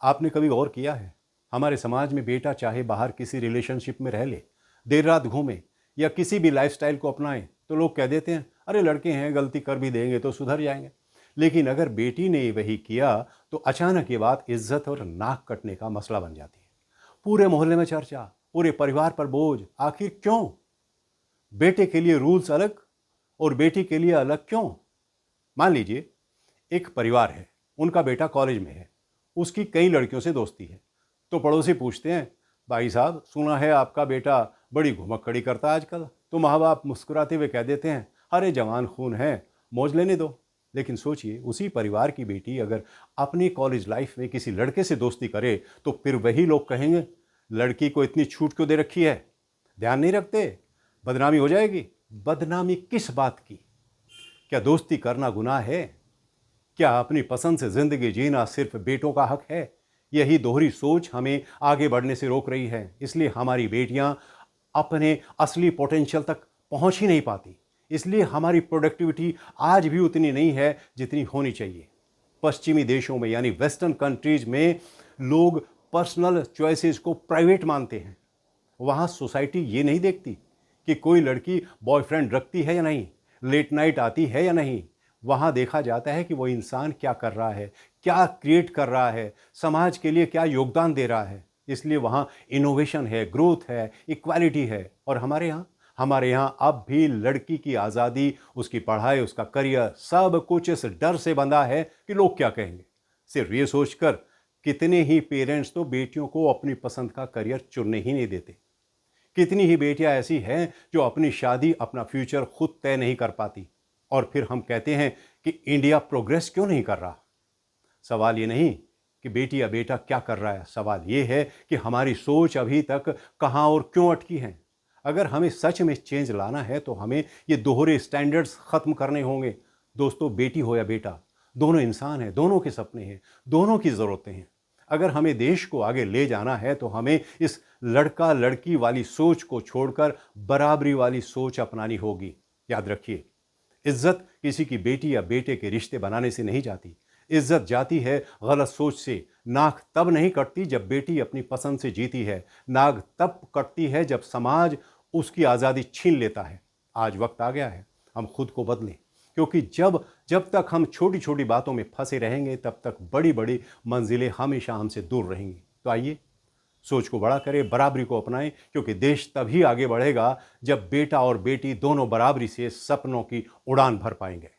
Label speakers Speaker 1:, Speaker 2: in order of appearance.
Speaker 1: आपने कभी गौर किया है, हमारे समाज में बेटा चाहे बाहर किसी रिलेशनशिप में रह ले, देर रात घूमे या किसी भी लाइफस्टाइल को अपनाए, तो लोग कह देते हैं अरे लड़के हैं, गलती कर भी देंगे तो सुधर जाएंगे। लेकिन अगर बेटी ने वही किया तो अचानक ये बात इज्जत और नाक कटने का मसला बन जाती है। पूरे मोहल्ले में चर्चा, पूरे परिवार पर बोझ। आखिर क्यों? बेटे के लिए रूल्स अलग और बेटी के लिए अलग क्यों? मान लीजिए एक परिवार है, उनका बेटा कॉलेज में है, उसकी कई लड़कियों से दोस्ती है। तो पड़ोसी पूछते हैं, भाई साहब सुना है आपका बेटा बड़ी घुमक्कड़ी करता है आजकल। तो माँ बाप मुस्कुराते हुए कह देते हैं, अरे जवान खून है, मौज लेने दो। लेकिन सोचिए, उसी परिवार की बेटी अगर अपनी कॉलेज लाइफ में किसी लड़के से दोस्ती करे तो फिर वही लोग कहेंगे, लड़की को इतनी छूट क्यों दे रखी है, ध्यान नहीं रखते, बदनामी हो जाएगी। बदनामी किस बात की? क्या दोस्ती करना गुनाह है? क्या अपनी पसंद से जिंदगी जीना सिर्फ बेटों का हक है? यही दोहरी सोच हमें आगे बढ़ने से रोक रही है। इसलिए हमारी बेटियां अपने असली पोटेंशियल तक पहुंच ही नहीं पाती। इसलिए हमारी प्रोडक्टिविटी आज भी उतनी नहीं है जितनी होनी चाहिए। पश्चिमी देशों में यानी वेस्टर्न कंट्रीज में लोग पर्सनल चॉइसेस को प्राइवेट मानते हैं। वहाँ सोसाइटी ये नहीं देखती कि कोई लड़की बॉयफ्रेंड रखती है या नहीं, लेट नाइट आती है या नहीं। वहाँ देखा जाता है कि वो इंसान क्या कर रहा है, क्या क्रिएट कर रहा है, समाज के लिए क्या योगदान दे रहा है। इसलिए वहाँ इनोवेशन है, ग्रोथ है, इक्वालिटी है। और हमारे यहाँ अब भी लड़की की आज़ादी, उसकी पढ़ाई, उसका करियर, सब कुछ इस डर से बंधा है कि लोग क्या कहेंगे। सिर्फ ये सोचकर कितने ही पेरेंट्स तो बेटियों को अपनी पसंद का करियर चुनने ही नहीं देते। कितनी ही बेटियां ऐसी हैं जो अपनी शादी, अपना फ्यूचर खुद तय नहीं कर पाती। और फिर हम कहते हैं कि इंडिया प्रोग्रेस क्यों नहीं कर रहा। सवाल ये नहीं कि बेटी या बेटा क्या कर रहा है, सवाल ये है कि हमारी सोच अभी तक कहाँ और क्यों अटकी है। अगर हमें सच में चेंज लाना है तो हमें ये दोहरे स्टैंडर्ड्स खत्म करने होंगे। दोस्तों, बेटी हो या बेटा, दोनों इंसान हैं, दोनों के सपने हैं, दोनों की ज़रूरतें हैं। अगर हमें देश को आगे ले जाना है तो हमें इस लड़का लड़की वाली सोच को छोड़कर बराबरी वाली सोच अपनानी होगी। याद रखिए, इज्जत किसी की बेटी या बेटे के रिश्ते बनाने से नहीं जाती। इज्जत जाती है गलत सोच से। नाक तब नहीं कटती जब बेटी अपनी पसंद से जीती है, नाक तब कटती है जब समाज उसकी आज़ादी छीन लेता है। आज वक्त आ गया है हम खुद को बदलें, क्योंकि जब जब तक हम छोटी छोटी बातों में फंसे रहेंगे तब तक बड़ी बड़ी मंजिलें हमेशा हमसे दूर रहेंगी। तो आइए सोच को बड़ा करें, बराबरी को अपनाएं, क्योंकि देश तभी आगे बढ़ेगा जब बेटा और बेटी दोनों बराबरी से सपनों की उड़ान भर पाएंगे।